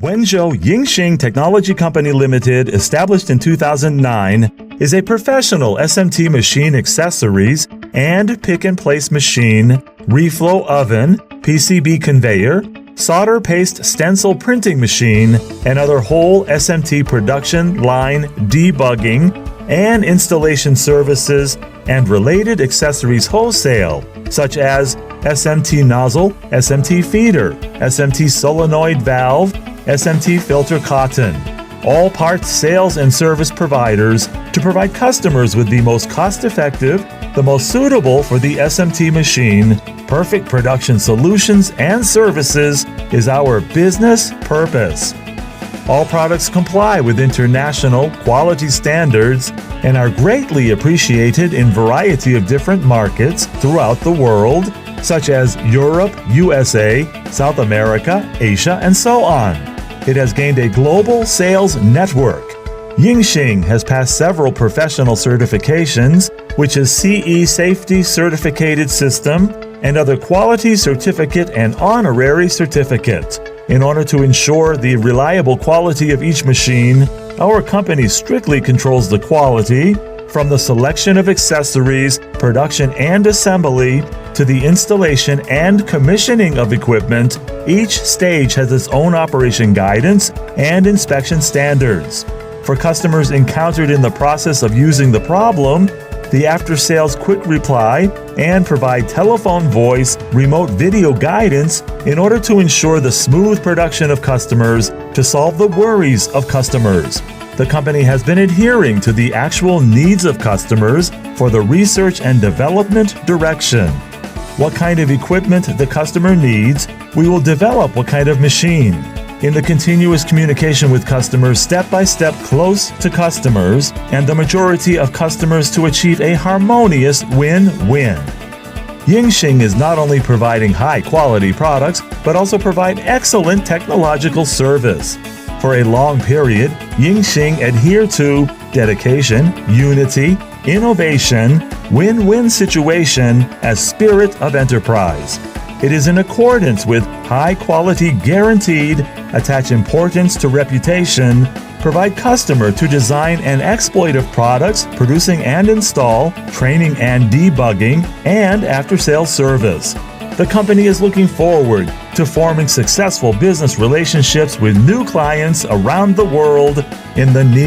Wenzhou Yingxing Technology Company Limited, established in 2009, is a professional SMT machine accessories and pick-and-place machine, reflow oven, PCB conveyor, solder paste stencil printing machine, and other whole SMT production line debugging and installation services and related accessories wholesale, such as SMT nozzle, SMT feeder, SMT solenoid valve, SMT filter cotton. All parts sales and service providers to provide customers with the most cost-effective, the most suitable for the SMT machine, perfect production solutions and services is our business purpose. All products comply with international quality standards and are greatly appreciated in variety of different markets throughout the world, such as Europe, USA, South America, Asia, and so on. It has gained a global sales network. Yingxing has passed several professional certifications, which is CE Safety Certificated System and other quality certificate and honorary certificate. In order to ensure the reliable quality of each machine, our company strictly controls the quality from the selection of accessories, production and assembly, to the installation and commissioning of equipment. Each stage has its own operation guidance and inspection standards. For customers encountered in the process of using the problem, the after-sales quick reply and provide telephone voice, remote video guidance in order to ensure the smooth production of customers to solve the worries of customers. The company has been adhering to the actual needs of customers for the research and development direction. What kind of equipment the customer needs, we will develop what kind of machine. In the continuous communication with customers step by step close to customers and the majority of customers to achieve a harmonious win-win. Yingxing is not only providing high-quality products, but also provide excellent technological service. For a long period, Yingxing adhere to dedication, unity, innovation, win-win situation as spirit of enterprise. It is in accordance with high quality guaranteed, attach importance to reputation, provide customer to design and exploit of products, producing and install, training and debugging, and after-sales service. The company is looking forward to forming successful business relationships with new clients around the world in the near